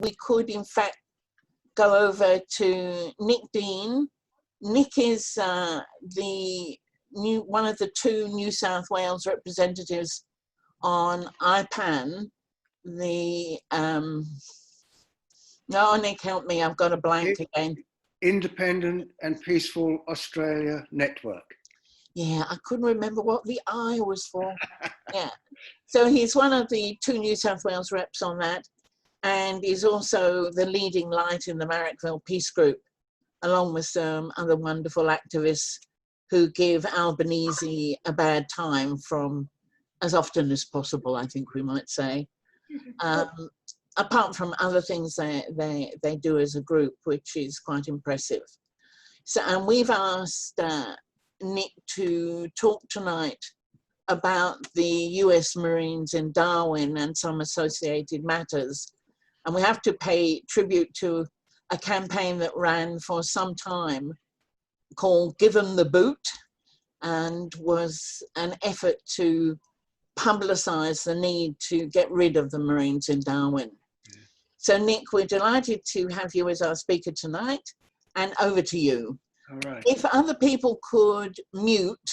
we could in fact go over to Nick Dean. Nick is one of the two New South Wales representatives on IPAN. No, Nick, help me, I've got a blank again. Independent and Peaceful Australia Network. Yeah, I couldn't remember what the I was for. Yeah. So he's one of the two New South Wales reps on that, and he's also the leading light in the Marrickville Peace Group, along with some other wonderful activists who give Albanese a bad time from as often as possible, I think we might say. Apart from other things they do as a group, which is quite impressive. So, and we've asked Nick to talk tonight about the US Marines in Darwin and some associated matters. And we have to pay tribute to a campaign that ran for some time called Give 'em the Boot, and was an effort to publicize the need to get rid of the Marines in Darwin. So Nick, we're delighted to have you as our speaker tonight, and over to you. All right. If other people could mute,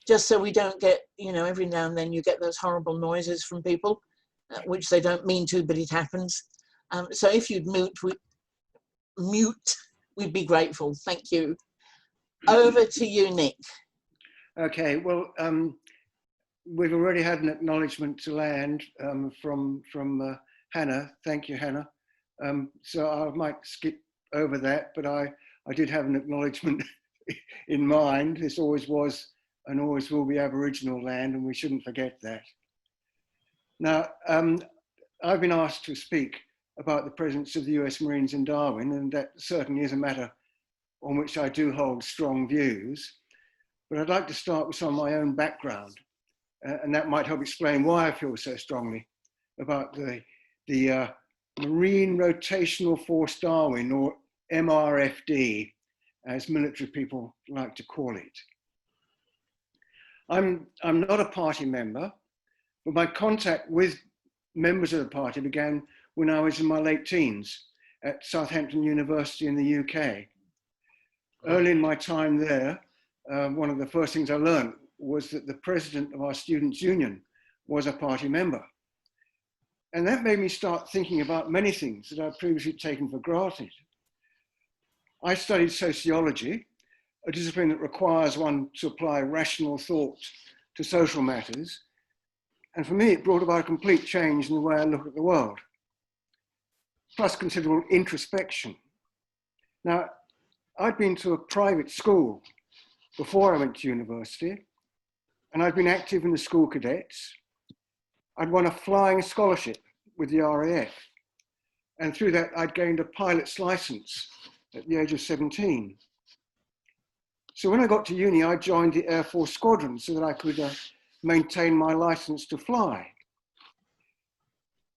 just so we don't get, every now and then you get those horrible noises from people, which they don't mean to, but it happens. So if you'd mute, we'd be grateful. Thank you. Over to you, Nick. Okay, well, we've already had an acknowledgement to land from Hannah. Thank you, Hannah. So I might skip over that, but I did have an acknowledgement in mind. This always was and always will be Aboriginal land, and we shouldn't forget that. Now, I've been asked to speak about the presence of the US Marines in Darwin, and that certainly is a matter on which I do hold strong views. But I'd like to start with some of my own background, and that might help explain why I feel so strongly about the Marine Rotational Force Darwin, or MRFD, as military people like to call it. I'm not a party member, but my contact with members of the party began when I was in my late teens at Southampton University in the UK. Early in my time there, one of the first things I learned was that the president of our students' union was a party member. And that made me start thinking about many things that I'd previously taken for granted. I studied sociology, a discipline that requires one to apply rational thought to social matters. And for me, it brought about a complete change in the way I look at the world, plus considerable introspection. Now, I'd been to a private school before I went to university, and I'd been active in the school cadets. I'd won a flying scholarship with the RAF, and through that I'd gained a pilot's license at the age of 17. So when I got to uni, I joined the Air Force Squadron so that I could maintain my license to fly.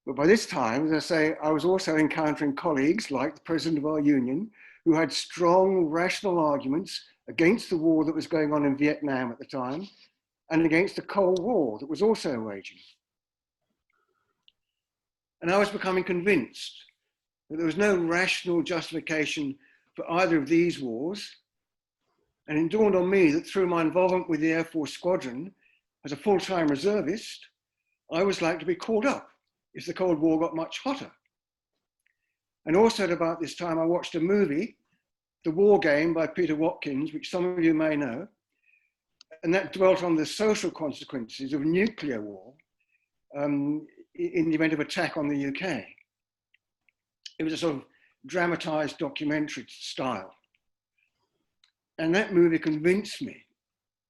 But by this time, as I say, I was also encountering colleagues like the president of our union, who had strong, rational arguments against the war that was going on in Vietnam at the time, and against the Cold War that was also waging. And I was becoming convinced that there was no rational justification for either of these wars. And it dawned on me that through my involvement with the Air Force Squadron as a full-time reservist, I was like to be called up if the Cold War got much hotter. And also at about this time, I watched a movie, The War Game by Peter Watkins, which some of you may know, and that dwelt on the social consequences of nuclear war in the event of attack on the UK. It was a sort of dramatized documentary style. And that movie convinced me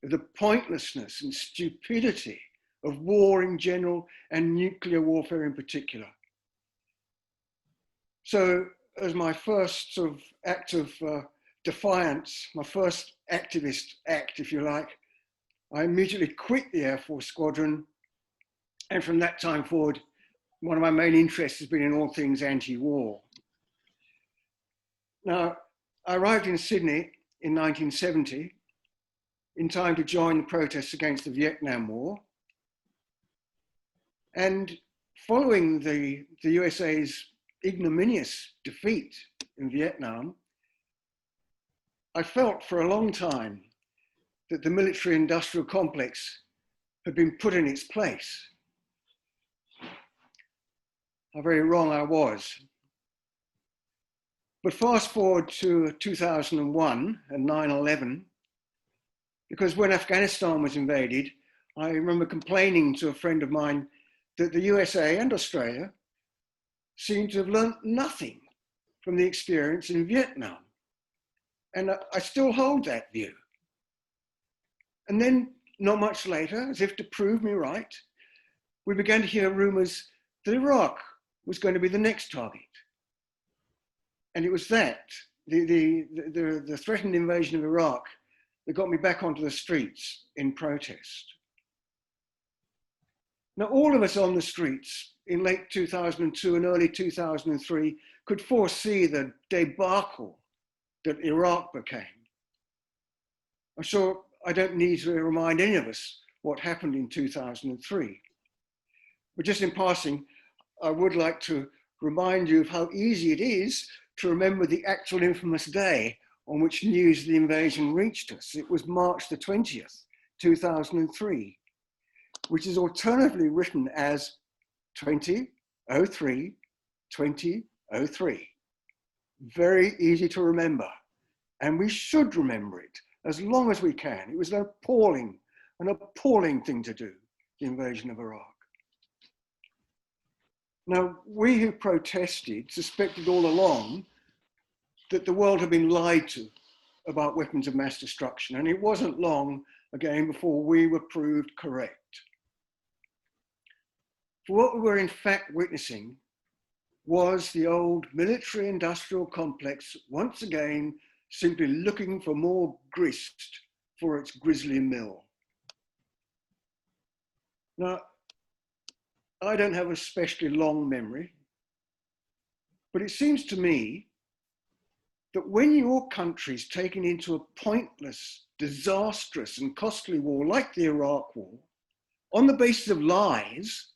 of the pointlessness and stupidity of war in general and nuclear warfare in particular. So as my first sort of act of defiance, my first activist act, if you like, I immediately quit the Air Force Squadron. And from that time forward, one of my main interests has been in all things anti-war. Now, I arrived in Sydney in 1970 in time to join the protests against the Vietnam War. And following the USA's ignominious defeat in Vietnam, I felt for a long time that the military-industrial complex had been put in its place. How very wrong I was. But fast forward to 2001 and 9/11, because when Afghanistan was invaded, I remember complaining to a friend of mine that the USA and Australia seemed to have learnt nothing from the experience in Vietnam. And I still hold that view. And then not much later, as if to prove me right, we began to hear rumors that Iraq was going to be the next target. And it was that, the threatened invasion of Iraq, that got me back onto the streets in protest. Now, all of us on the streets in late 2002 and early 2003 could foresee the debacle that Iraq became. I'm sure I don't need to remind any of us what happened in 2003. But just in passing, I would like to remind you of how easy it is to remember the actual infamous day on which news of the invasion reached us. It was March the 20th, 2003, which is alternatively written as 2003, 2003. Very easy to remember, and we should remember it as long as we can. It was an appalling thing to do, the invasion of Iraq. Now, we who protested suspected all along that the world had been lied to about weapons of mass destruction, and it wasn't long again before we were proved correct. For what we were in fact witnessing was the old military-industrial complex once again simply looking for more grist for its grisly mill. Now, I don't have a especially long memory, but it seems to me that when your country's taken into a pointless, disastrous and costly war like the Iraq war, on the basis of lies,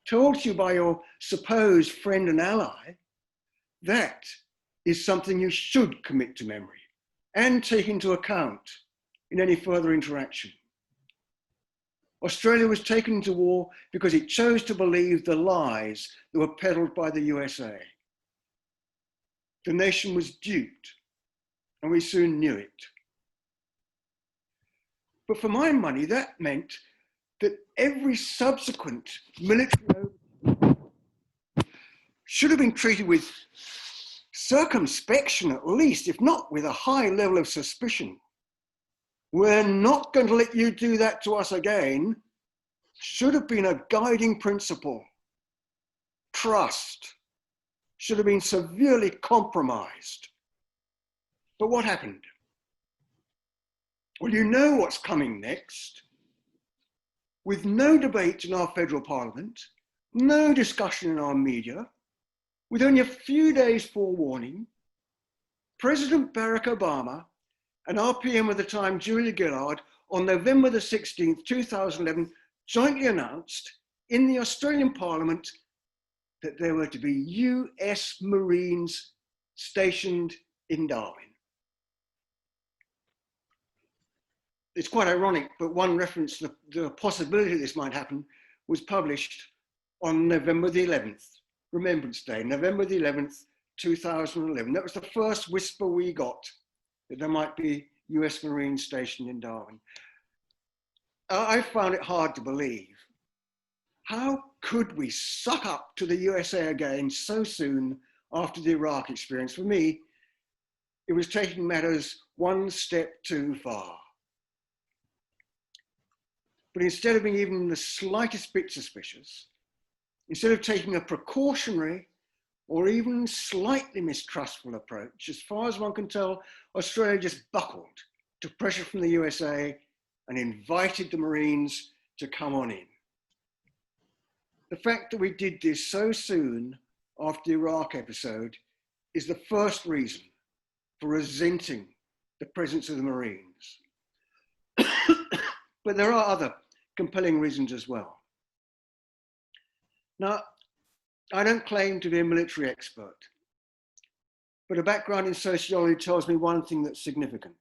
told to you by your supposed friend and ally, that is something you should commit to memory and take into account in any further interaction. Australia was taken into war because it chose to believe the lies that were peddled by the USA. The nation was duped, and we soon knew it. But for my money, that meant that every subsequent military should have been treated with circumspection at least, if not with a high level of suspicion. We're not going to let you do that to us again should have been a guiding principle. Trust should have been severely compromised. But what happened? Well, you know what's coming next. With no debate in our federal parliament, no discussion in our media, with only a few days forewarning, President Barack Obama and our PM at the time, Julia Gillard, on November the 16th, 2011, jointly announced in the Australian Parliament that there were to be US Marines stationed in Darwin. It's quite ironic, but one reference to the possibility this might happen was published on November the 11th, Remembrance Day, November the 11th, 2011. That was the first whisper we got that there might be US Marines stationed in Darwin. I found it hard to believe. How could we suck up to the USA again so soon after the Iraq experience? For me, it was taking matters one step too far. But instead of being even the slightest bit suspicious, instead of taking a precautionary or even slightly mistrustful approach, as far as one can tell, Australia just buckled to pressure from the USA and invited the Marines to come on in. The fact that we did this so soon after the Iraq episode is the first reason for resenting the presence of the Marines. But there are other compelling reasons as well. Now, I don't claim to be a military expert, but a background in sociology tells me one thing that's significant,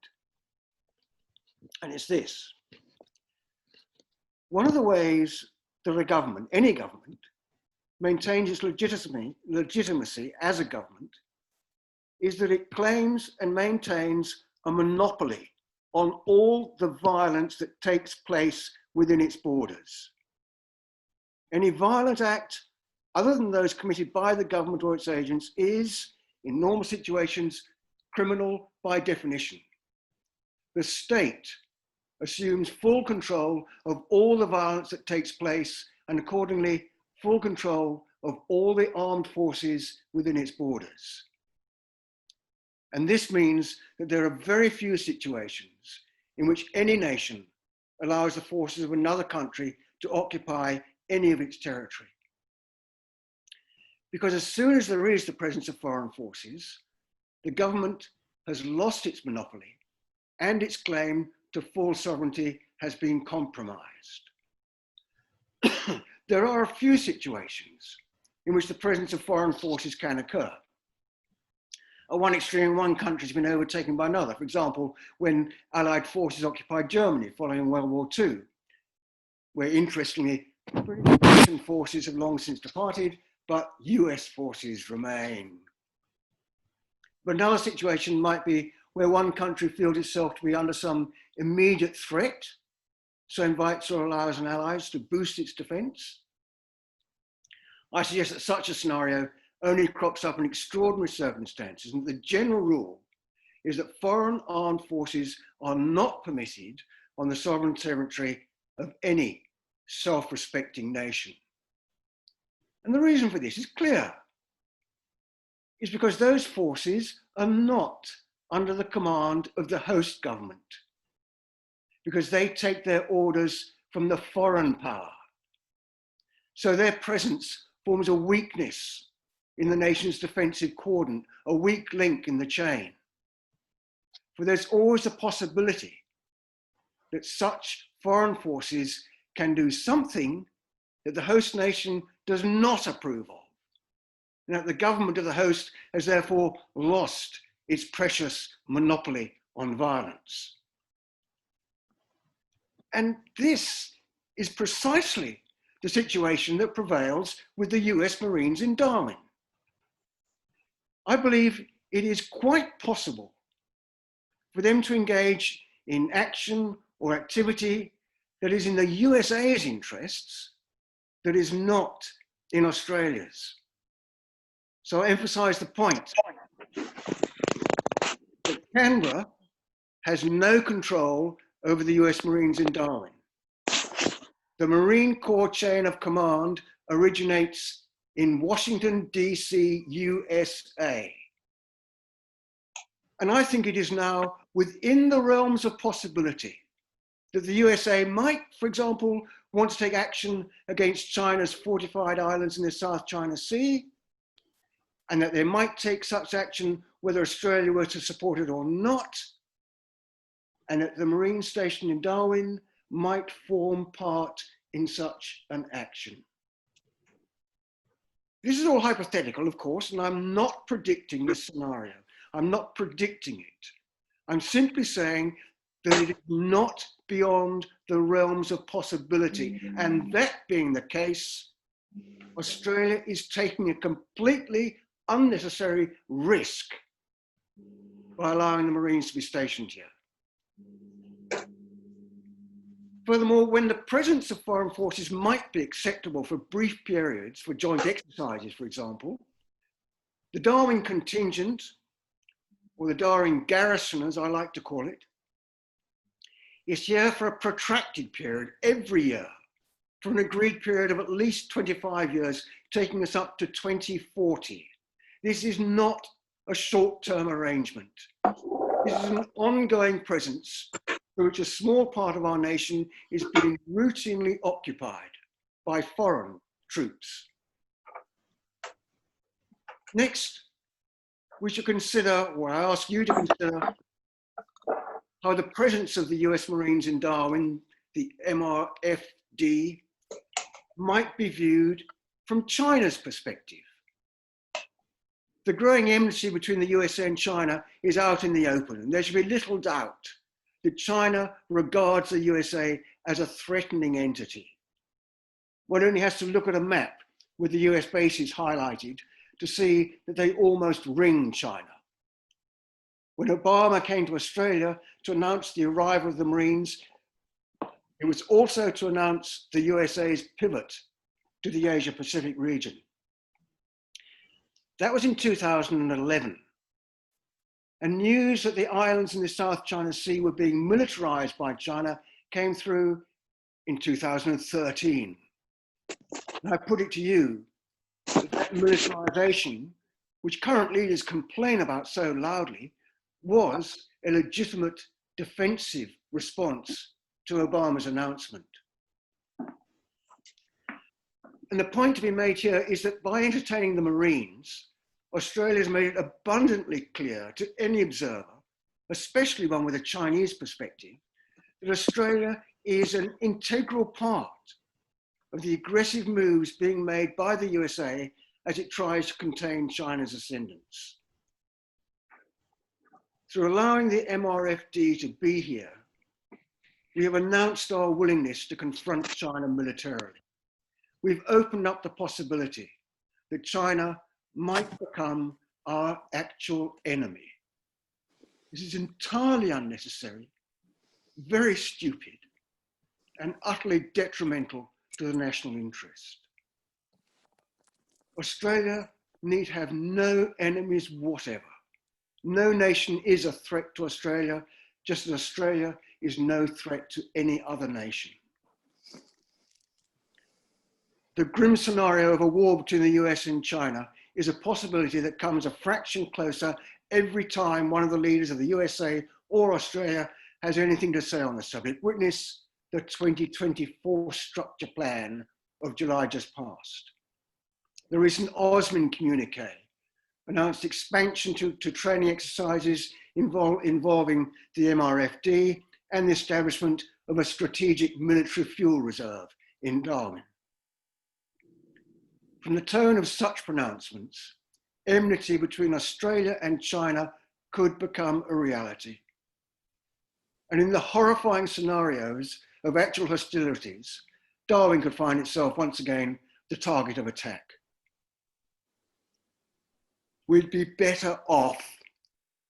and it's this. One of the ways that a government, any government, maintains its legitimacy as a government is that it claims and maintains a monopoly on all the violence that takes place within its borders. Any violent act other than those committed by the government or its agents is, in normal situations, criminal by definition. The state assumes full control of all the violence that takes place and accordingly full control of all the armed forces within its borders. And this means that there are very few situations in which any nation allows the forces of another country to occupy any of its territory. Because as soon as there is the presence of foreign forces, the government has lost its monopoly and its claim to full sovereignty has been compromised. There are a few situations in which the presence of foreign forces can occur. At one extreme, one country has been overtaken by another. For example, when Allied forces occupied Germany following World War II, where interestingly, British forces have long since departed, but US forces remain. But another situation might be where one country feels itself to be under some immediate threat, so invites or allows an allies to boost its defense. I suggest that such a scenario only crops up in extraordinary circumstances, and the general rule is that foreign armed forces are not permitted on the sovereign territory of any self-respecting nation. And the reason for this is clear. It's because those forces are not under the command of the host government, because they take their orders from the foreign power. So their presence forms a weakness in the nation's defensive cordon, a weak link in the chain. For there's always a possibility that such foreign forces can do something that the host nation does not approve of, and that the government of the host has therefore lost its precious monopoly on violence. And this is precisely the situation that prevails with the US Marines in Darwin. I believe it is quite possible for them to engage in action or activity that is in the USA's interests, that is not in Australia's. So I emphasize the point that Canberra has no control over the US Marines in Darwin. The Marine Corps chain of command originates in Washington, DC, USA. And I think it is now within the realms of possibility that the USA might, for example, want to take action against China's fortified islands in the South China Sea, and that they might take such action whether Australia were to support it or not, and that the Marine station in Darwin might form part in such an action. This is all hypothetical, of course, and I'm not predicting this scenario. I'm not predicting it. I'm simply saying that it is not beyond the realms of possibility. And that being the case, Australia is taking a completely unnecessary risk by allowing the Marines to be stationed here. Furthermore, when the presence of foreign forces might be acceptable for brief periods, for joint exercises, for example, the Darwin contingent, or the Darwin garrison, as I like to call it, is here for a protracted period every year, for an agreed period of at least 25 years, taking us up to 2040. This is not a short-term arrangement. This is an ongoing presence for which a small part of our nation is being routinely occupied by foreign troops. Next, we should consider, or I ask you to consider, how the presence of the US Marines in Darwin, the MRFD, might be viewed from China's perspective. The growing enmity between the USA and China is out in the open, and there should be little doubt that China regards the USA as a threatening entity. One only has to look at a map with the US bases highlighted to see that they almost ring China. When Obama came to Australia to announce the arrival of the Marines, it was also to announce the USA's pivot to the Asia Pacific region. That was in 2011. And news that the islands in the South China Sea were being militarized by China came through in 2013. And I put it to you that militarization, which current leaders complain about so loudly, was a legitimate defensive response to Obama's announcement. And the point to be made here is that by entertaining the Marines, Australia has made it abundantly clear to any observer, especially one with a Chinese perspective, that Australia is an integral part of the aggressive moves being made by the USA as it tries to contain China's ascendance. Through allowing the MRFD to be here, we have announced our willingness to confront China militarily. We've opened up the possibility that China might become our actual enemy. This is entirely unnecessary, very stupid, and utterly detrimental to the national interest. Australia need have no enemies whatever. No nation is a threat to Australia, just as Australia is no threat to any other nation. The grim scenario of a war between the US and China is a possibility that comes a fraction closer every time one of the leaders of the USA or Australia has anything to say on the subject. Witness the 2024 structure plan of July just past. The recent Osman communique announced expansion to training exercises involving the MRFD and the establishment of a strategic military fuel reserve in Darwin. From the tone of such pronouncements, enmity between Australia and China could become a reality. And in the horrifying scenarios of actual hostilities, Darwin could find itself once again the target of attack. We'd be better off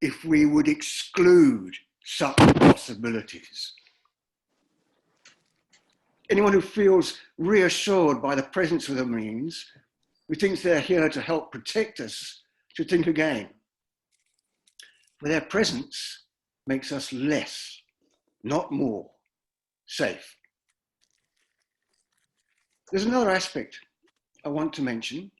if we would exclude such possibilities. Anyone who feels reassured by the presence of the Marines, who thinks they're here to help protect us, should think again. For their presence makes us less, not more, safe. There's another aspect I want to mention.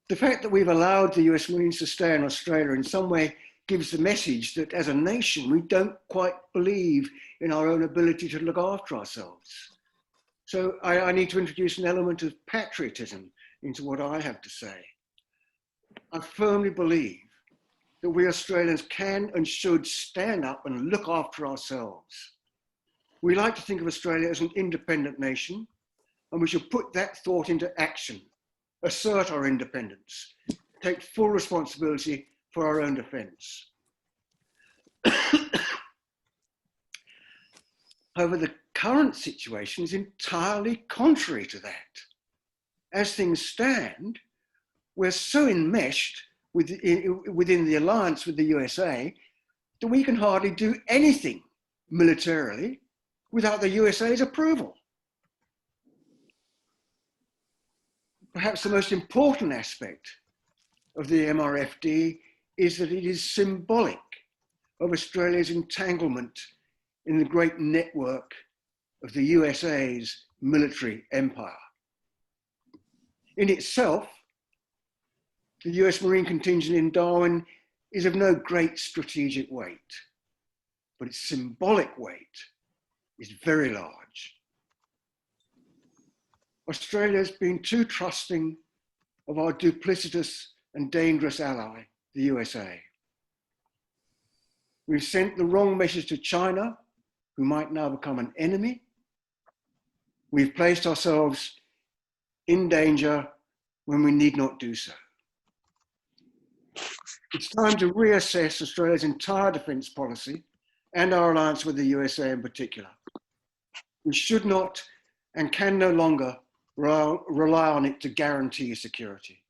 The fact that we've allowed the US Marines to stay in Australia in some way gives the message that as a nation, we don't quite believe in our own ability to look after ourselves. So I need to introduce an element of patriotism into what I have to say. I firmly believe that we Australians can and should stand up and look after ourselves. We like to think of Australia as an independent nation, and we should put that thought into action, assert our independence, take full responsibility for our own defence. However, the current situation is entirely contrary to that. As things stand, we're so enmeshed within the alliance with the USA that we can hardly do anything militarily without the USA's approval. Perhaps the most important aspect of the MRFD is that it is symbolic of Australia's entanglement in the great network of the USA's military empire. In itself, the US Marine contingent in Darwin is of no great strategic weight, but its symbolic weight is very large. Australia has been too trusting of our duplicitous and dangerous ally, the USA. We've sent the wrong message to China, who might now become an enemy. we've placed ourselves in danger when we need not do so. It's time to reassess Australia's entire defence policy and our alliance with the USA in particular. We should not and can no longer rely on it to guarantee security.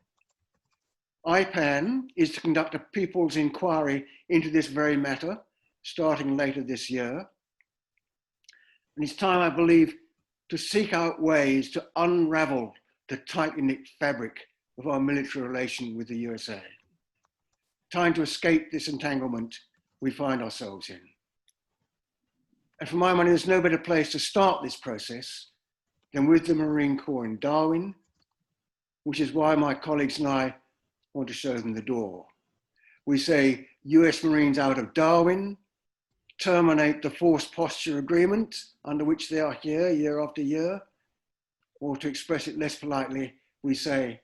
IPAN is to conduct a people's inquiry into this very matter, starting later this year. And it's time, I believe, to seek out ways to unravel the tightly knit fabric of our military relation with the USA. Time to escape this entanglement we find ourselves in. And for my money, there's no better place to start this process than with the Marine Corps in Darwin, which is why my colleagues and I want to show them the door. We say US Marines out of Darwin, terminate the forced posture agreement under which they are here year after year, or to express it less politely, we say,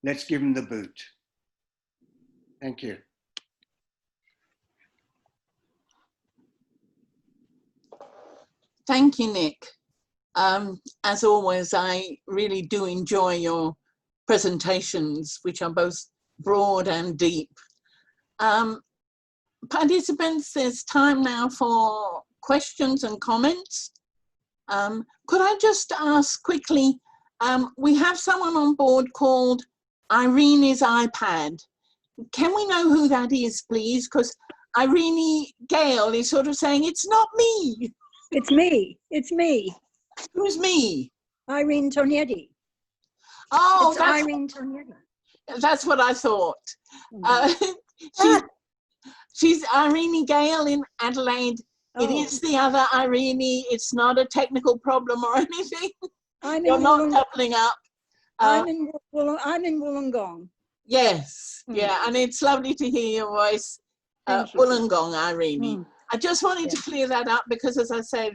let's give them the boot. Thank you. Thank you, Nick. As always, I really do enjoy your presentations, which are both broad and deep. Participants, there's time now for questions and comments. Could I just ask quickly, we have someone on board called Irene's iPad. Can we know who that is, please? Because Irene Gale is sort of saying, it's not me. It's me. It's me. Who's me? Irene Tonietti. Oh, it's Irene Tonietti. That's what I thought. She's Irene Gale in Adelaide. Oh. It is the other Irene. It's not a technical problem or anything. You're not doubling up. I'm in Wollongong. Yes, yeah, and it's lovely to hear your voice, Wollongong, Irene. I just wanted to clear that up because, as I say,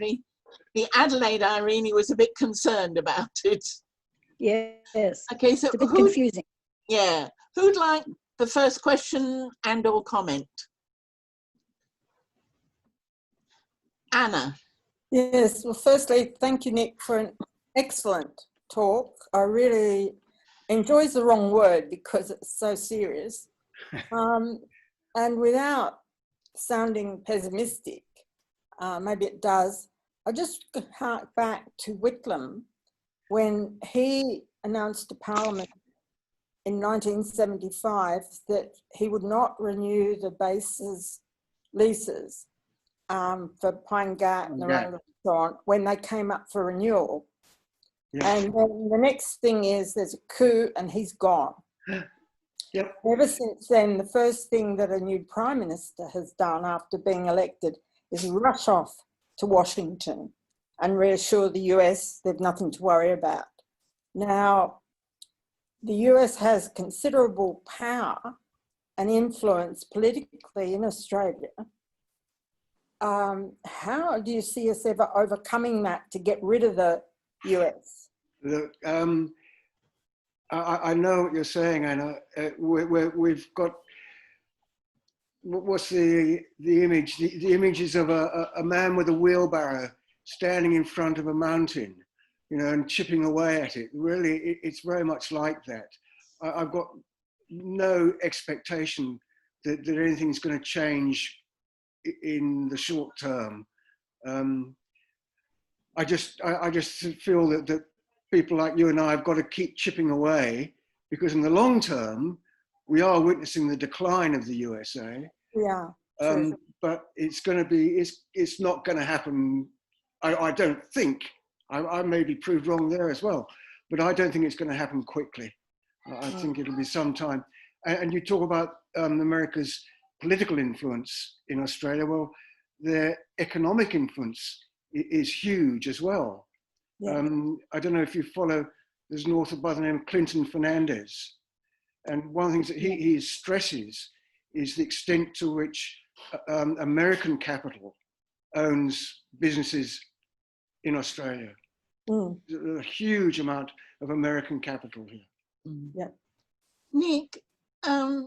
the Adelaide Irene was a bit concerned about it. Yes. Okay, so it's a bit confusing. Yeah, who'd like the first question and/or comment? Anna. Yes, well, firstly, thank you, Nick, for an excellent talk. I really enjoy's the wrong word because it's so serious. And without sounding pessimistic, maybe it does, I just hark back to Whitlam when he announced to Parliament in 1975 that he would not renew the bases leases for Pine Gap and and so on when they came up for renewal. Yeah. And then the next thing is there's a coup and he's gone. Yep. Ever since then, the first thing that a new Prime Minister has done after being elected is rush off to Washington and reassure the US they've nothing to worry about. Now, the US has considerable power and influence politically in Australia. How do you see us ever overcoming that to get rid of the US? Look, I know what you're saying, Anna. We've got, what's the image? The image is of a man with a wheelbarrow standing in front of a mountain, you know, and chipping away at it. Really, it's very much like that. I've got no expectation that anything's going to change in the short term. I just feel that people like you and I have got to keep chipping away, because in the long term, we are witnessing the decline of the USA. Yeah. But it's going to be, it's not going to happen. I don't think, I may be proved wrong there as well, but I don't think it's going to happen quickly. I think it'll be some time. And you talk about America's political influence in Australia. Well, their economic influence is huge as well. Yeah. I don't know if you follow, there's an author by the name of Clinton Fernandez. And one of the things that he stresses is the extent to which American capital owns businesses in Australia. There's a huge amount of American capital here. Yeah. Nick, I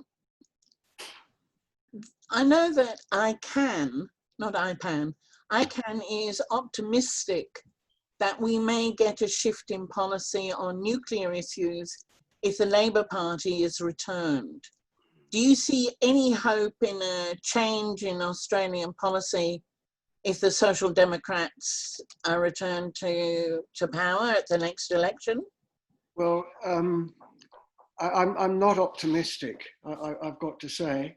know that ICAN is optimistic that we may get a shift in policy on nuclear issues if the Labour Party is returned. Do you see any hope in a change in Australian policy if the Social Democrats are returned to power at the next election? Well, I'm not optimistic, I've got to say.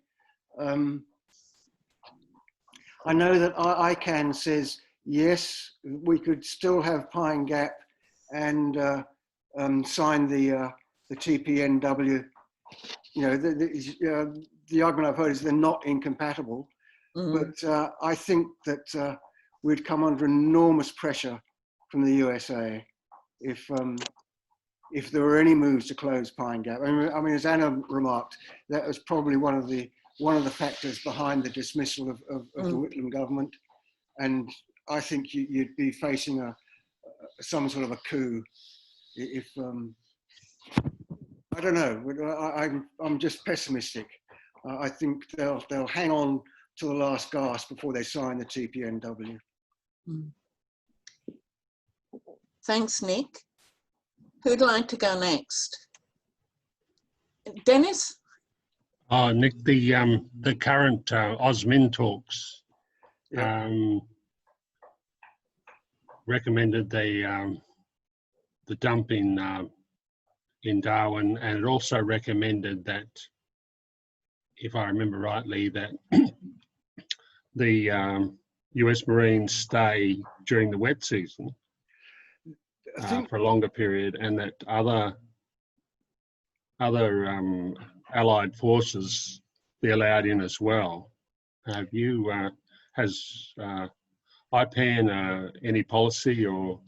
I know that ICANN says, yes, we could still have Pine Gap and sign the TPNW. You know, the argument I've heard is they're not incompatible, but I think that we'd come under enormous pressure from the USA if there were any moves to close Pine Gap. I mean, as Anna remarked, that was probably one of the factors behind the dismissal of the Whitlam government, and I think you'd be facing some sort of a coup if I don't know. I'm just pessimistic. I think they'll hang on to the last gasp before they sign the TPNW. Thanks, Nick. Who'd like to go next? Dennis? Oh, Nick, the current AusMin talks recommended the dump in Darwin, and it also recommended that, if I remember rightly, that the US Marines stay during the wet season for a longer period, and that other allied forces be allowed in as well. Have you, has IPAN any policy or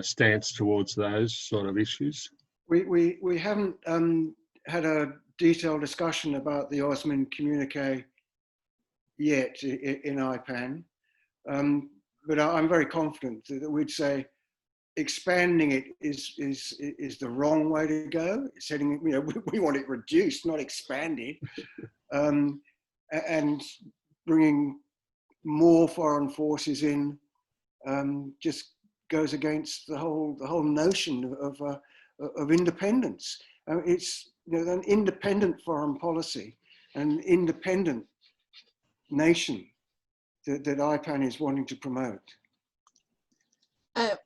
stance towards those sort of issues? We haven't had a detailed discussion about the AusMin communique yet in IPAN, but I'm very confident that we'd say expanding it is the wrong way to go. Setting, you know, we want it reduced, not expanded, and bringing more foreign forces in just goes against the whole notion of independence. It's, you know, an independent foreign policy, an independent nation that IPAN is wanting to promote.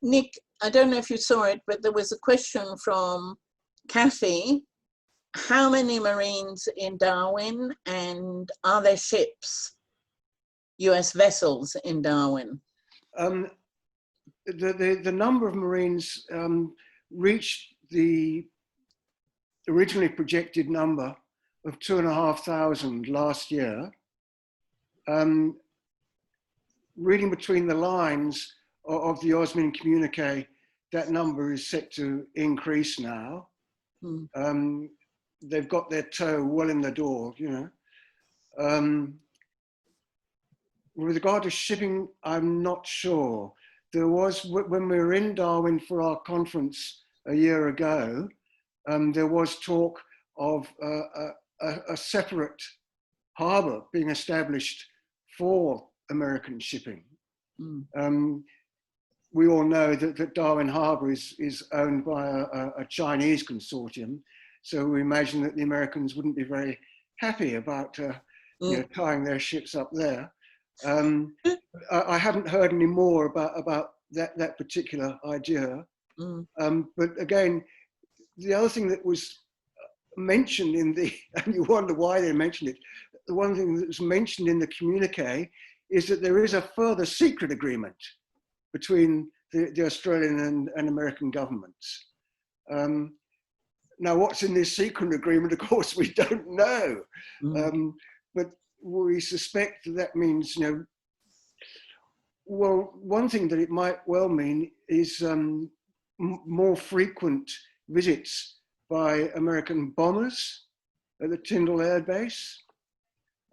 Nick, I don't know if you saw it, but there was a question from Kathy. How many Marines in Darwin, and are there ships, US vessels in Darwin? The number of Marines reached the originally projected number of 2,500 last year. Reading between the lines of the AusMin communique, that number is set to increase now. They've got their toe well in the door, you know. With regard to shipping, I'm not sure. There was, when we were in Darwin for our conference a year ago, there was talk of a separate harbour being established for American shipping. We all know that Darwin Harbour is owned by a Chinese consortium, so we imagine that the Americans wouldn't be very happy about you know, tying their ships up there. I haven't heard any more about that particular idea. But again, the other thing that was mentioned in the, and you wonder why they mentioned it, the one thing that was mentioned in the communique is that there is a further secret agreement between the Australian and American governments. Now, what's in this secret agreement, of course, we don't know. But we suspect that means, you know, well, one thing that it might well mean is more frequent visits by American bombers at the Tyndall Air Base.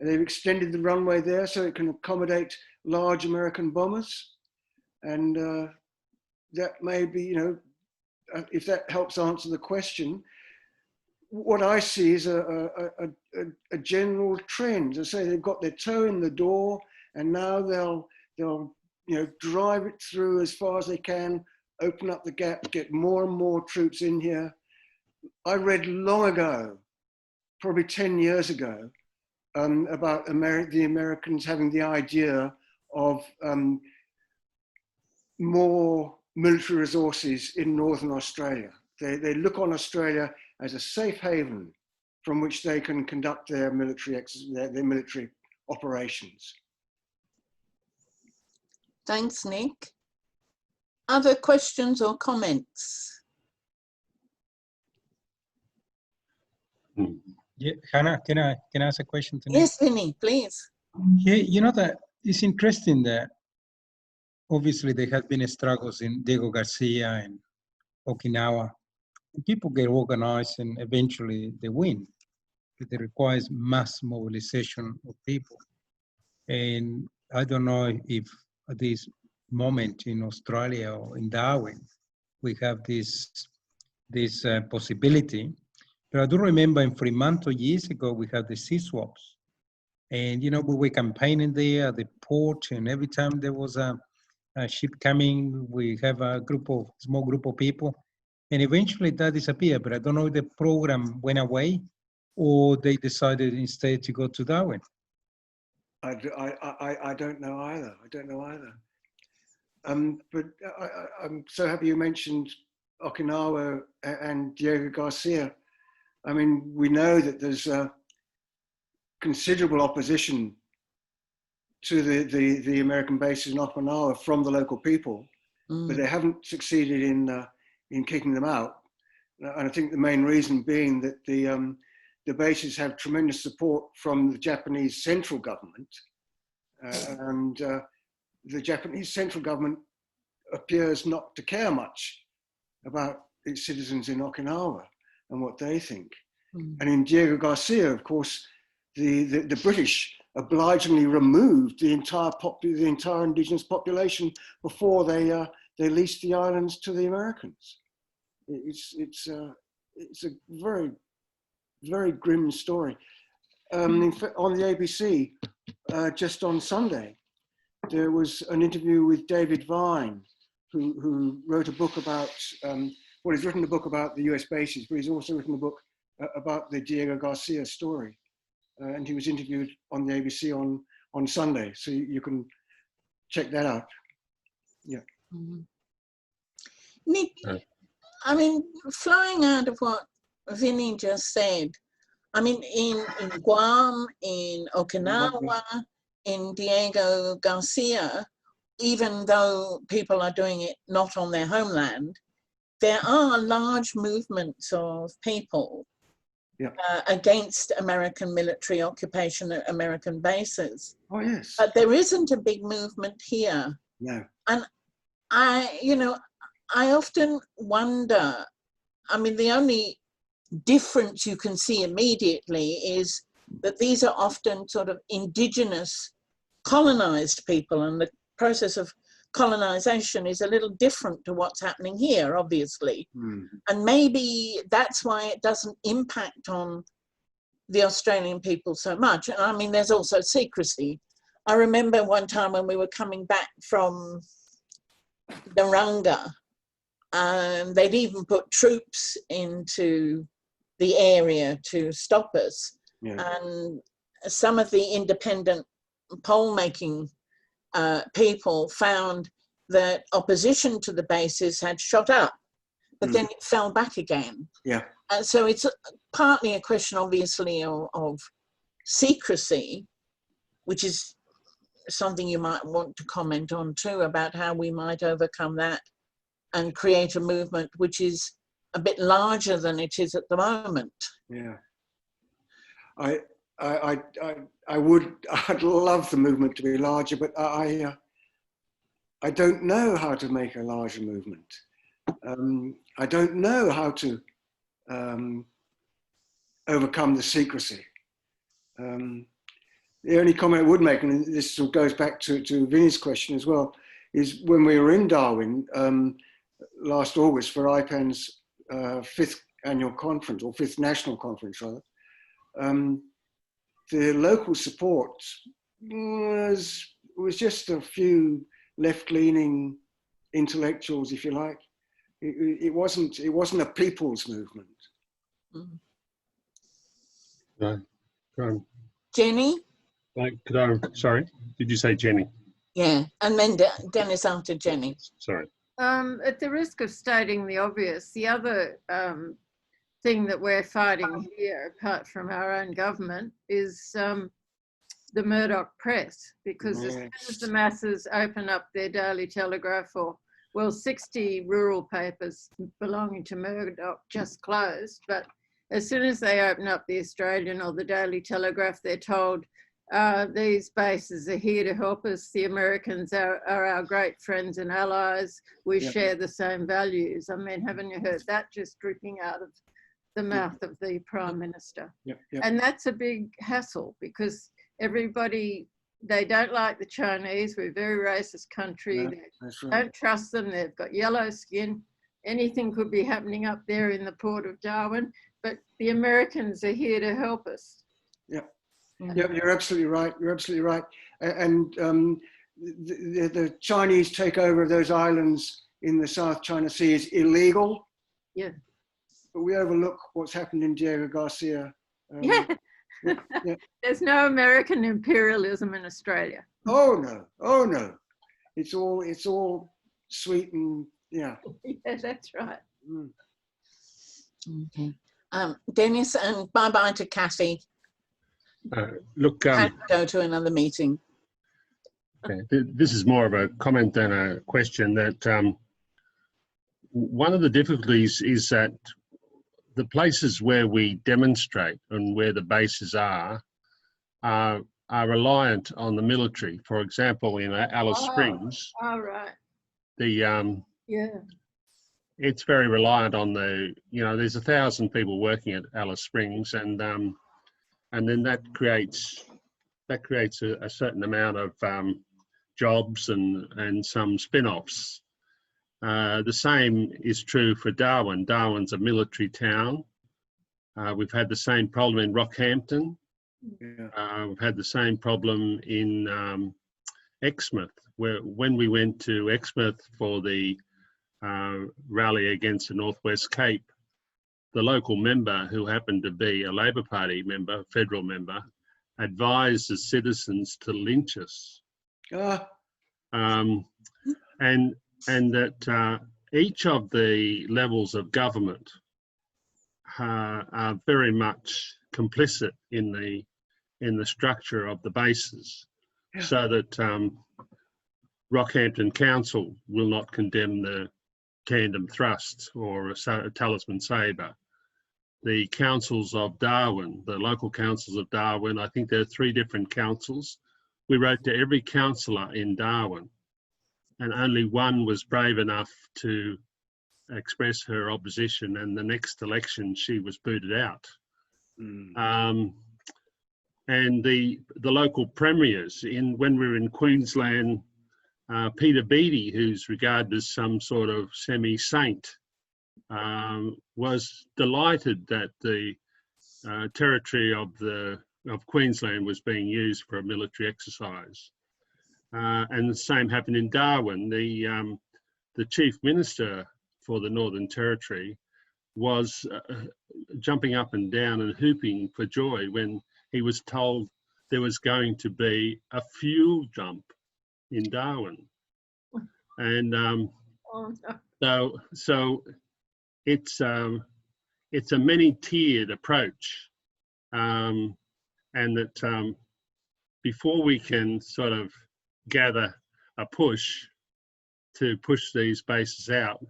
They've extended the runway there so it can accommodate large American bombers. And that may be, you know, if that helps answer the question, what I see is a general trend. As I say, they've got their toe in the door, and now they'll drive it through as far as they can, open up the gap, get more and more troops in here. I read long ago, probably 10 years ago, about the Americans having the idea of more military resources in Northern Australia. They look on Australia as a safe haven from which they can conduct their military operations. Thanks, Nick. Other questions or comments? Yeah, Hannah, can I ask a question to Nick? Yes, Vinny, please. Yeah, that it's interesting that obviously there have been struggles in Diego Garcia and Okinawa. And people get organized and eventually they win. But it requires mass mobilization of people. And I don't know if at this moment in Australia or in Darwin, we have this possibility. But I do remember in Fremantle years ago, we had the sea swaps. And, we were campaigning there at the port, and every time there was a ship coming, we have a small group of people. And eventually that disappeared, but I don't know if the program went away or they decided instead to go to Darwin. I don't know either. But I'm so happy you mentioned Okinawa and Diego Garcia. I mean, we know that there's considerable opposition to the American bases in Okinawa from the local people, but they haven't succeeded in kicking them out. And I think the main reason being that the bases have tremendous support from the Japanese central government, and the Japanese central government appears not to care much about its citizens in Okinawa and what they think. And in Diego Garcia, of course, the British obligingly removed the entire indigenous population before they leased the islands to the Americans. It's a very, very grim story. In fact, on the ABC, just on Sunday, there was an interview with David Vine, who wrote a book about, he's written a book about the US bases, but he's also written a book about the Diego Garcia story. And he was interviewed on the ABC on Sunday, so you can check that out. Yeah. Nick, I mean, flowing out of what Vinny just said, I mean, in Guam, in Okinawa, in Diego Garcia, even though people are doing it not on their homeland, there are large movements of people against American military occupation at American bases. Oh, yes. But there isn't a big movement here. No. And I often wonder, I mean, the only difference you can see immediately is that these are often sort of indigenous colonized people, and the process of colonization is a little different to what's happening here, obviously. And maybe that's why it doesn't impact on the Australian people so much. And I mean, there's also secrecy. I remember one time when we were coming back from Naranga, and they'd even put troops into the area to stop us. And some of the independent poll-making people found that opposition to the bases had shot up, but then it fell back again. And so it's partly a question, obviously, of secrecy, which is something you might want to comment on too, about how we might overcome that and create a movement which is a bit larger than it is at the moment. I'd love the movement to be larger, but I don't know how to make a larger movement. I don't know how to overcome the secrecy. The only comment I would make, and this goes back to Vinny's question as well, is when we were in Darwin last August for IPAN's 5th annual conference, or 5th national conference rather, the local support was just a few left-leaning intellectuals, if you like. It wasn't a people's movement. Mm. No, go on. Jenny? Sorry, did you say Jenny? Yeah, and then Dennis after Jenny. Sorry. At the risk of stating the obvious, the other thing that we're fighting here, apart from our own government, is the Murdoch press, because as soon as the masses open up their Daily Telegraph, or, well, 60 rural papers belonging to Murdoch just closed, but as soon as they open up the Australian or the Daily Telegraph, they're told these bases are here to help us. The Americans are our great friends and allies. We share the same values. I mean, haven't you heard that just dripping out of the mouth of the Prime Minister? And that's a big hassle, because everybody, they don't like the Chinese. We're a very racist country. They don't trust them. They've got yellow skin. Anything could be happening up there in the port of Darwin, but the Americans are here to help us. Yeah, you're absolutely right. You're absolutely right. And the Chinese takeover of those islands in the South China Sea is illegal. Yeah. But we overlook what's happened in Diego Garcia. There's no American imperialism in Australia. Oh no! Oh no! It's all sweet and yeah. Yeah, that's right. Mm. Okay. Dennis, and bye-bye to Kathy. Look, Had to go to another meeting. okay, this is more of a comment than a question. That one of the difficulties is that the places where we demonstrate and where the bases are reliant on the military. For example, in Alice Springs, Right. the Yeah. it's very reliant on the, there's 1,000 people working at Alice Springs, and then that creates a certain amount of jobs and some spin-offs. The same is true for Darwin. Darwin's a military town. We've had the same problem in Rockhampton. We've had the same problem in Exmouth, where when we went to Exmouth for the rally against the Northwest Cape, the local member, who happened to be a Labor Party member, federal member, advised the citizens to lynch us. And that each of the levels of government are very much complicit in the structure of the bases, so that Rockhampton Council will not condemn the tandem thrust or a talisman sabre. The councils of Darwin, the local councils of Darwin, I think there are 3 different councils. We wrote to every councillor in Darwin, and only one was brave enough to express her opposition, and the next election she was booted out. And the local premiers, when we were in Queensland, Peter Beattie, who's regarded as some sort of semi-saint, was delighted that the territory of Queensland was being used for a military exercise. And the same happened in Darwin. The chief minister for the Northern Territory was jumping up and down and whooping for joy when he was told there was going to be a fuel jump in Darwin. And so it's a many-tiered approach, and that before we can sort of gather a push to push these bases out,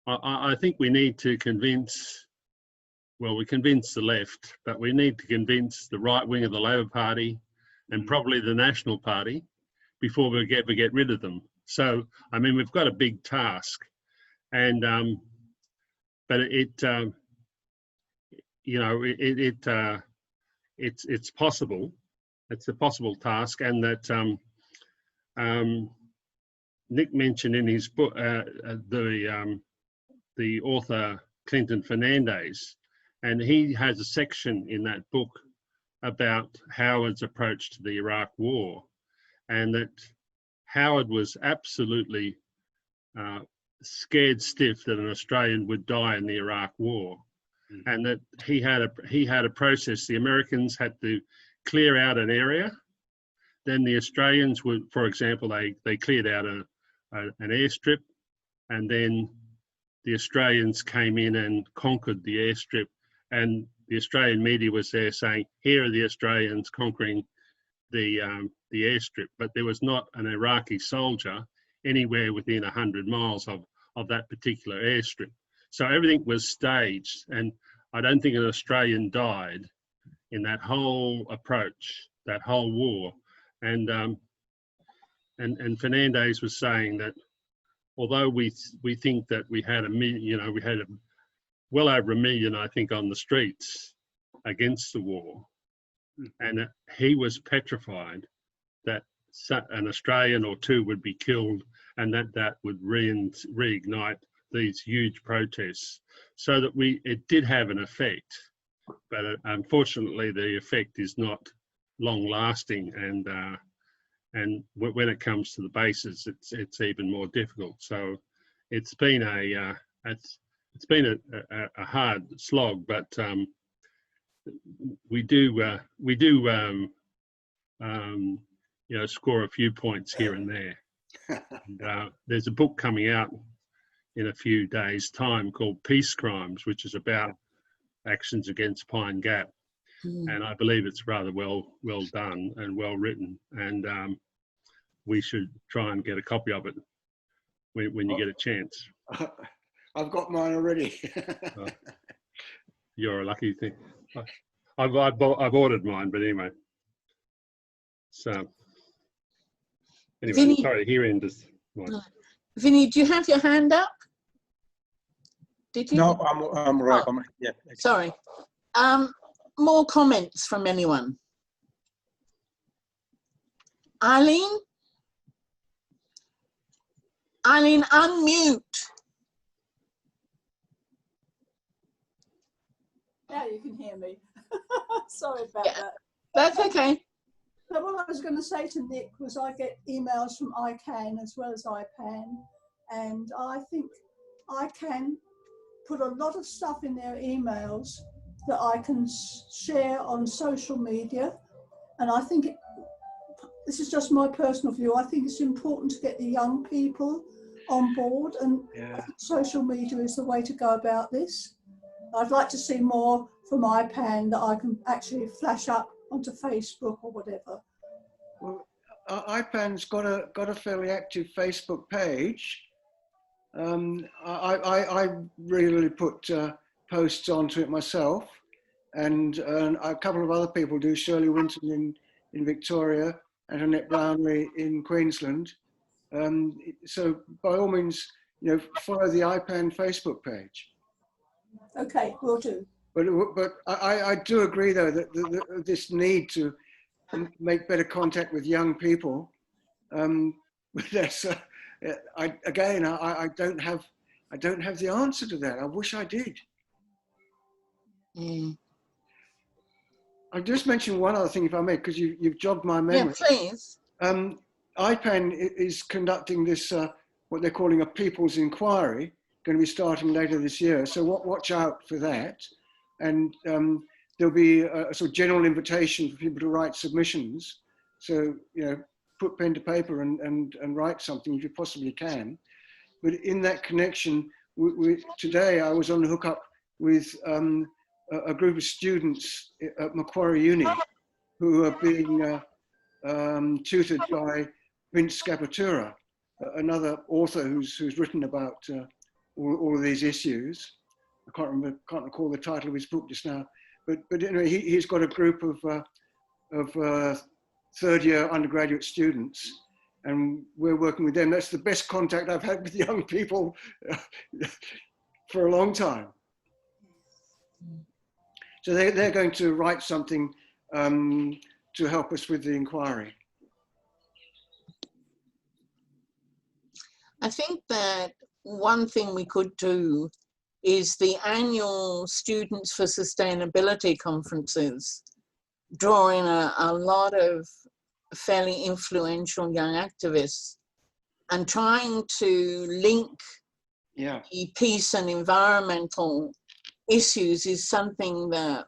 I think we need to convince the left, but we need to convince the right wing of the Labor Party and probably the National Party before we get rid of them. So, I mean, we've got a big task, and but it's possible. It's a possible task, and that Nick mentioned in his book, the author Clinton Fernandez, and he has a section in that book about Howard's approach to the Iraq War, and that Howard was absolutely scared stiff that an Australian would die in the Iraq War, and that he had a process. The Americans had to clear out an area, then the Australians would, for example, they cleared out an airstrip, and then the Australians came in and conquered the airstrip, and the Australian media was there saying, here are the Australians conquering the airstrip, but there was not an Iraqi soldier anywhere within 100 miles of that particular airstrip. So everything was staged, and I don't think an Australian died in that whole approach, that whole war. And Fernandez was saying that although we think that we had we had well over 1 million, I think, on the streets against the war, and he was petrified that an Australian or two would be killed, and that would reignite these huge protests. So that it did have an effect, but unfortunately the effect is not long lasting, and when it comes to the bases, it's even more difficult. So it's been a hard slog, but we do score a few points here and there. And, there's a book coming out in a few days' time called Peace Crimes, which is about actions against Pine Gap. And I believe it's rather well done and well written, and we should try and get a copy of it when you get a chance. I've got mine already. You're a lucky thing. I've ordered mine, but anyway. So anyway, Vinny, sorry, here ends mine. Vinny, do you have your hand up? Did you? No, I'm right. Oh. Yeah. Sorry. More comments from anyone? Eileen? Eileen, unmute. Now you can hear me. Sorry about that. That's okay. So what I was going to say to Nick was I get emails from ICANN as well as IPAN, and I think ICANN put a lot of stuff in their emails that I can share on social media, and I think this is just my personal view. I think it's important to get the young people on board, and I think social media is the way to go about this. I'd like to see more from IPAN that I can actually flash up onto Facebook or whatever. Well, IPAN's got a fairly active Facebook page. I regularly put posts onto it myself, and a couple of other people do. Shirley Winton in Victoria and Annette Brownlee in Queensland. So by all means, follow the IPAN Facebook page. Okay, will do. But I do agree, though, that this need to make better contact with young people. That's I don't have the answer to that. I wish I did. I'll just mention one other thing, if I may, because you've jogged my memory. Yeah, please. IPAN is conducting this, what they're calling a people's inquiry, going to be starting later this year. So watch out for that. And there'll be a sort of general invitation for people to write submissions. So, put pen to paper and write something if you possibly can. But in that connection, today I was on the hookup with a group of students at Macquarie Uni who are being tutored by Vince Scapatura, another author who's written about all of these issues. I can't recall the title of his book just now, but he's got a group of third-year undergraduate students, and we're working with them. That's the best contact I've had with young people for a long time. So they're going to write something to help us with the inquiry. I think that one thing we could do is the annual Students for Sustainability conferences, draw in a lot of fairly influential young activists, and trying to link Yeah. the peace and environmental issues is something that,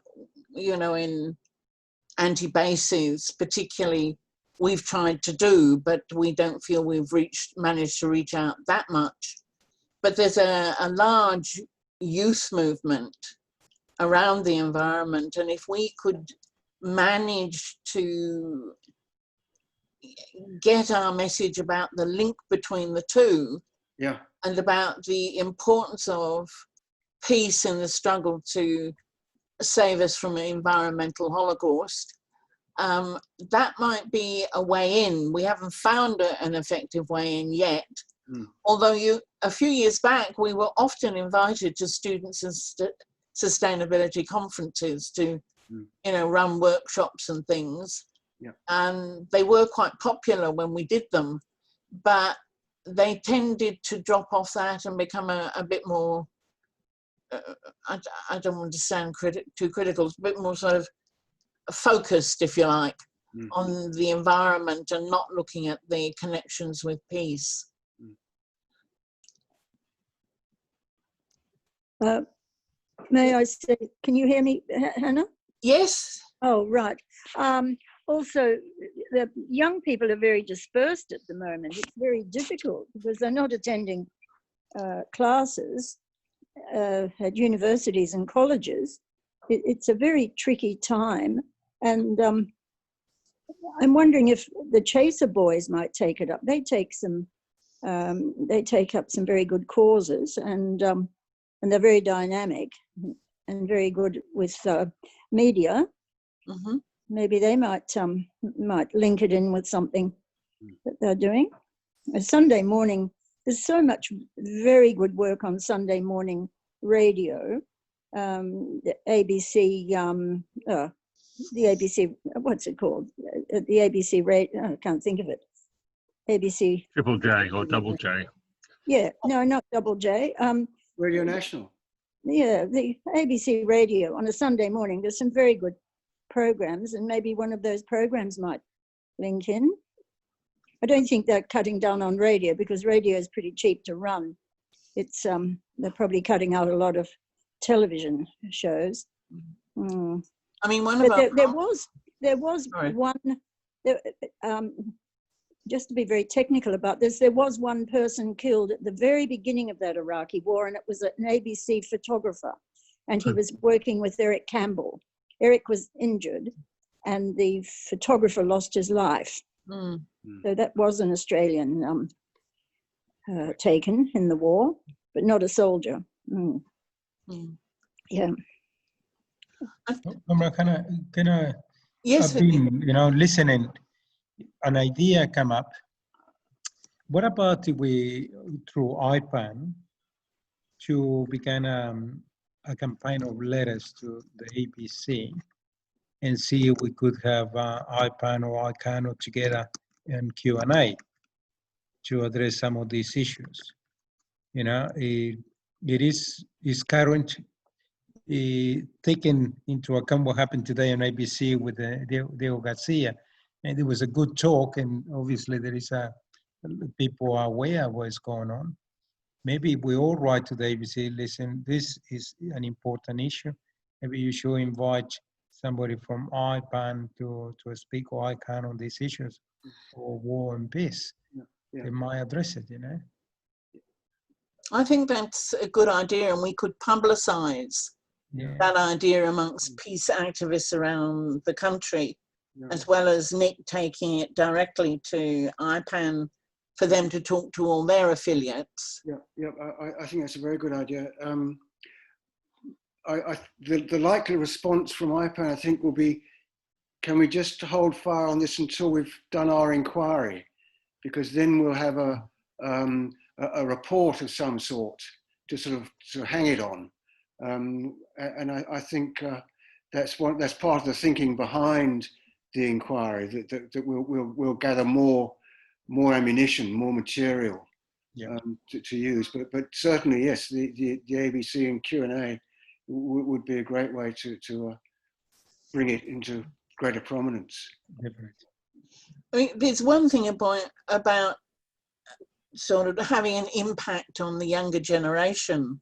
you know, in anti-bases particularly, we've tried to do, but we don't feel we've managed to reach out that much. But there's a large youth movement around the environment, and if we could manage to get our message about the link between the two, Yeah. and about the importance of peace in the struggle to save us from an environmental holocaust, that might be a way in. We haven't found an effective way in yet. Although a few years back, we were often invited to students and sustainability conferences to, you know, run workshops and things. Yeah. And they were quite popular when we did them, but they tended to drop off that and become a bit more, I don't want to sound too critical, a bit more sort of focused, if you like, on the environment and not looking at the connections with peace. May I say, can you hear me, Hannah? Yes. Oh, right. Also, the young people are very dispersed at the moment. It's very difficult because they're not attending classes at universities and colleges. It's a very tricky time. And I'm wondering if the Chaser boys might take it up. They take up some very good causes, and they're very dynamic and very good with media. Mm-hmm. Maybe they might link it in with something that they're doing. A Sunday morning, there's so much very good work on Sunday morning radio. The ABC, the ABC, what's it called? The ABC radio, I can't think of it. ABC. Triple J or Double J. Yeah, no, not Double J. Radio National. Yeah, the ABC radio on a Sunday morning. There's some very good programs, and maybe one of those programs might link in. I don't think they're cutting down on radio because radio is pretty cheap to run. It's they're probably cutting out a lot of television shows. I mean, there was Sorry. one. Just to be very technical about this, there was one person killed at the very beginning of that Iraqi war, and it was an ABC photographer, and he was working with Eric Campbell. Eric was injured, and the photographer lost his life. So that was an Australian taken in the war, but not a soldier. Yeah. Can I Yes. I've been, listening, an idea come up. What about if we, through IPAN, to begin a campaign of letters to the ABC and see if we could have IPAN or ICANN together in Q&A to address some of these issues. It is current, taken into account what happened today on ABC with Diego Garcia. And it was a good talk, and obviously there is people are aware of what's going on. Maybe we all write to the ABC, listen, this is an important issue. Maybe you should invite somebody from IPAN to speak, or ICANN, on these issues, or war and peace. Yeah. They might address it, I think that's a good idea, and we could publicise that idea amongst peace activists around the country, as well as Nick taking it directly to IPAN for them to talk to all their affiliates. I think that's a very good idea. The likely response from IPAN, I think, will be, can we just hold fire on this until we've done our inquiry? Because then we'll have a report of some sort to sort of hang it on. And I think that's part of the thinking behind the inquiry, that we'll gather more ammunition, more material to use. But certainly, yes, the ABC and Q&A would be a great way to bring it into greater prominence. Definitely. I mean, there's one thing about sort of having an impact on the younger generation,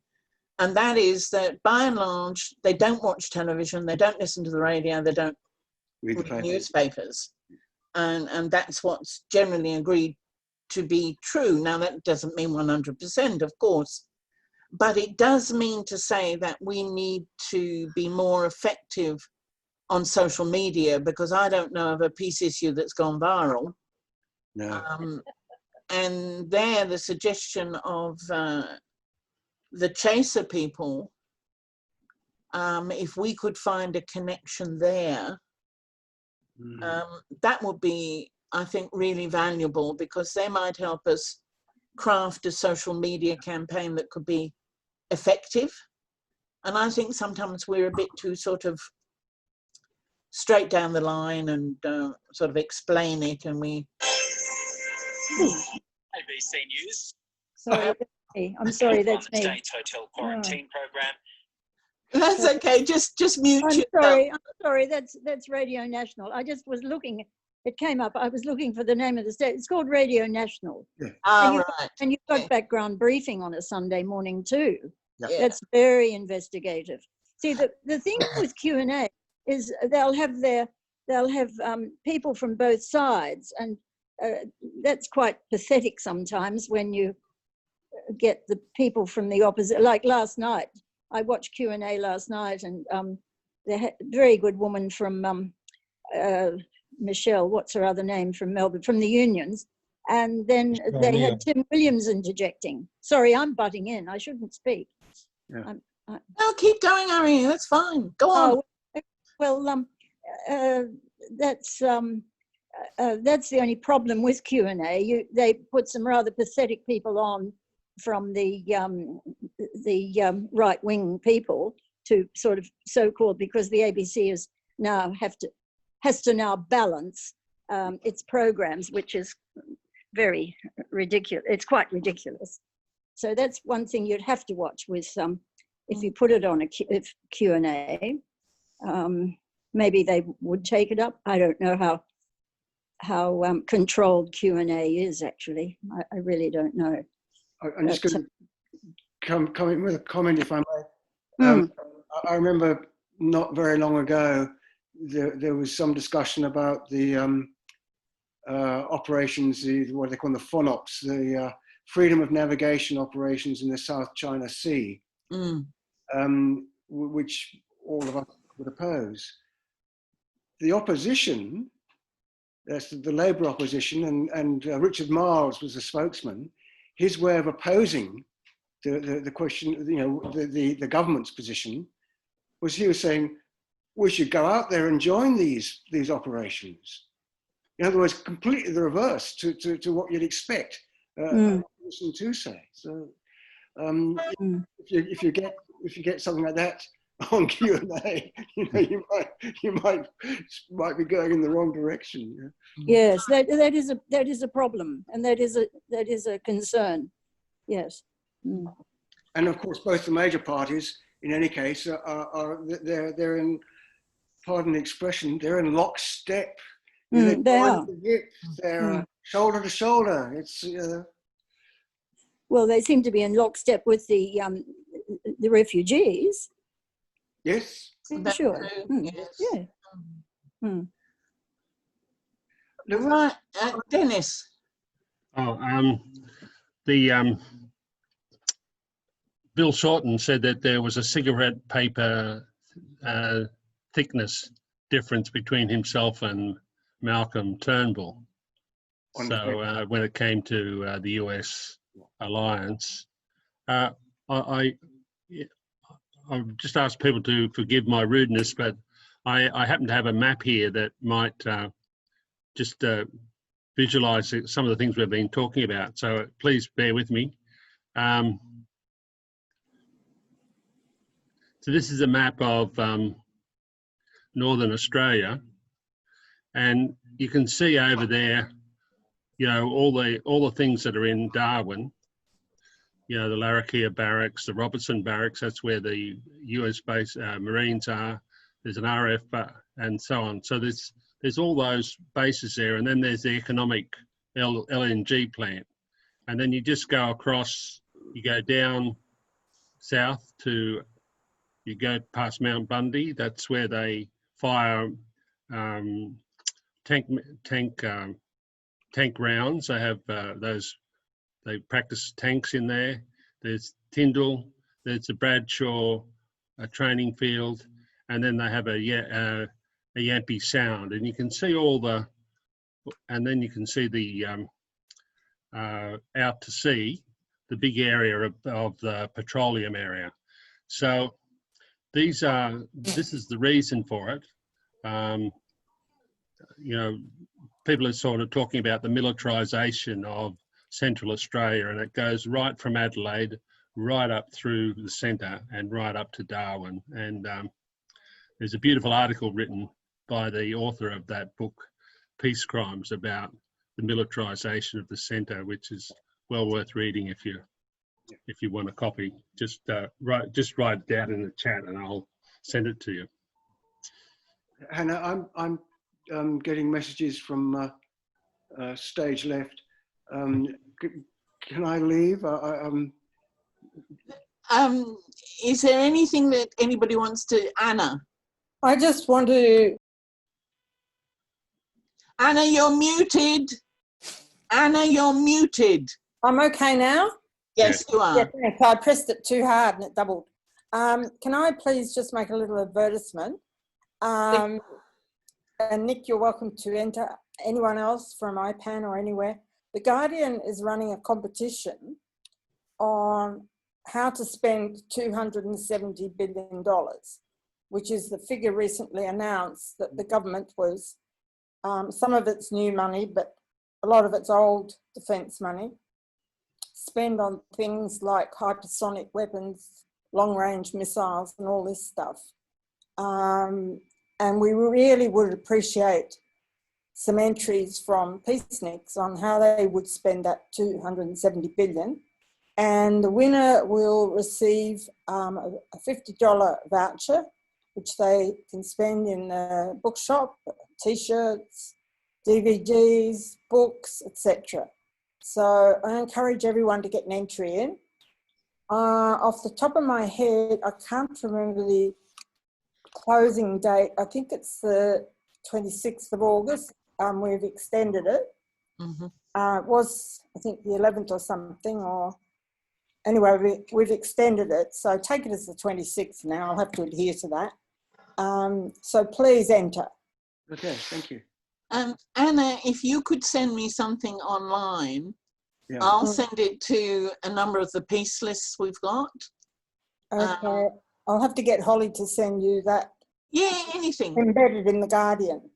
and that is that by and large, they don't watch television, they don't listen to the radio, they don't read newspapers. And that's what's generally agreed to be true. Now, that doesn't mean 100%, of course, but it does mean to say that we need to be more effective on social media, because I don't know of a peace issue that's gone viral. No. And there, the suggestion of the chaser people, if we could find a connection there, that would be, I think, really valuable, because they might help us craft a social media campaign that could be effective. And I think sometimes we're a bit too sort of straight down the line and sort of explain it, and we... ABC News. Sorry, I'm sorry, that's me. States hotel quarantine program. That's okay, just mute yourself. I'm sorry, that's Radio National. I just was looking, it came up, I was looking for the name of the state. It's called Radio National. Yeah. And you've got background briefing on a Sunday morning too. Yeah. That's very investigative. See, the thing with Q&A is they'll have people from both sides, and that's quite pathetic sometimes when you get the people from the opposite. Like last night, I watched Q&A last night, and the very good woman from Michelle, what's her other name, from Melbourne, from the unions, and then they had Tim Williams interjecting. Sorry, I'm butting in. I shouldn't speak. Yeah. No, keep going, Ari. That's fine. Go on. Well, that's the only problem with Q&A. They put some rather pathetic people on from the right-wing people to sort of so-called, because the ABC is now has to now balance its programs, which is very ridiculous. It's quite ridiculous. So that's one thing you'd have to watch with if you put it on a Q&A. Maybe they would take it up. I don't know how controlled Q&A is actually. I really don't know. I'm just going to come in with a comment, if I may. I remember not very long ago, there was some discussion about the operations, what they call the FONOPs, the freedom of navigation operations in the South China Sea, which all of us would oppose. The opposition, that's the Labour opposition, and Richard Marles was the spokesman. His way of opposing the question, the government's position, was he was saying we should go out there and join these operations. In other words, completely the reverse to what you'd expect a person to say. So if you get something like that on Q&A, you might be going in the wrong direction. Yeah? Yes, that is a problem, and that is a concern. Yes. And of course, both the major parties, in any case, they're in, pardon the expression, they're in lockstep. They are. They're shoulder to shoulder. It's well, they seem to be in lockstep with the refugees. Yes. Sure. Yes. Yeah. Right, Dennis. Bill Shorten said that there was a cigarette paper thickness difference between himself and Malcolm Turnbull. So when it came to the US alliance, I've just asked people to forgive my rudeness, but I happen to have a map here that might just visualize some of the things we've been talking about. So please bear with me. So this is a map of Northern Australia, and you can see over there, all the things that are in Darwin. The Larrakia Barracks, the Robertson Barracks, that's where the US base Marines are. There's an RF and so on. So there's there's all those bases there, and then there's the economic LNG plant. And then you just go across, you go down south to, you go past Mount Bundy. That's where they fire tank rounds. They have they practice tanks in there. There's Tyndall, there's the Bradshaw training field, and then they have a Yampi Sound, and you can see all the, and then you can see the out to sea, the big area of the petroleum area. So this is the reason for it. You know, people are sort of talking about the militarisation of Central Australia, and it goes right from Adelaide, right up through the centre and right up to Darwin. And there's a beautiful article written by the author of that book, Peace Crimes, about the militarisation of the centre, which is well worth reading if you want a copy. Just write it down in the chat and I'll send it to you. Hannah, I'm getting messages from stage left. Can I leave? Is there anything that anybody wants to, Anna? I just want to. Anna, you're muted. Anna, you're muted. I'm okay now? Yes, you are. Yeah, thanks. I pressed it too hard and it doubled. Can I please just make a little advertisement? And Nick, you're welcome to enter. Anyone else from IPAN or anywhere. The Guardian is running a competition on how to spend $270 billion, which is the figure recently announced that the government was, some of it's new money, but a lot of it's old defence money, spend on things like hypersonic weapons, long-range missiles and all this stuff. And we really would appreciate some entries from peaceniks on how they would spend that $270 billion. And the winner will receive a $50 voucher, which they can spend in the bookshop, T-shirts, DVDs, books, etc. So I encourage everyone to get an entry in. Off the top of my head, I can't remember the closing date. I think it's the 26th of August. We've extended it. Mm-hmm. It was, I think, the 11th or something, or anyway, we've extended it. So take it as the 26th now. I'll have to adhere to that. So please enter. Okay, thank you. Anna, if you could send me something online, Yeah. I'll send it to a number of the peace lists we've got. Okay, I'll have to get Holly to send you that. Yeah, anything. Embedded in the Guardian.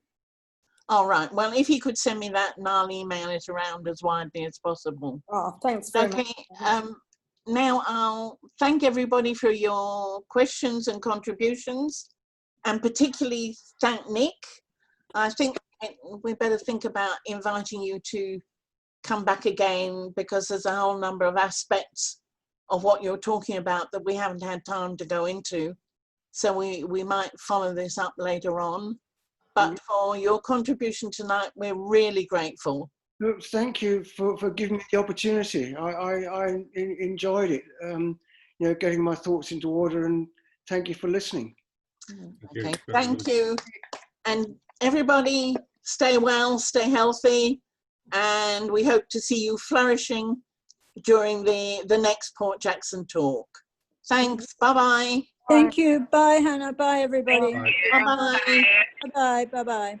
All right. Well, if you could send me that, and I'll email it around as widely as possible. Oh, thanks very much. Okay. Now I'll thank everybody for your questions and contributions, and particularly thank Nick. I think we better think about inviting you to come back again, because there's a whole number of aspects of what you're talking about that we haven't had time to go into. So we might follow this up later on. But for your contribution tonight, we're really grateful. Look, thank you for giving me the opportunity. I enjoyed it, you know, getting my thoughts into order, and thank you for listening. Okay, thank you. And everybody, stay well, stay healthy, and we hope to see you flourishing during the next Port Jackson talk. Thanks, bye-bye. Thank you. Bye, Hannah. Bye, everybody. Bye. Bye-bye. Bye-bye. Bye-bye.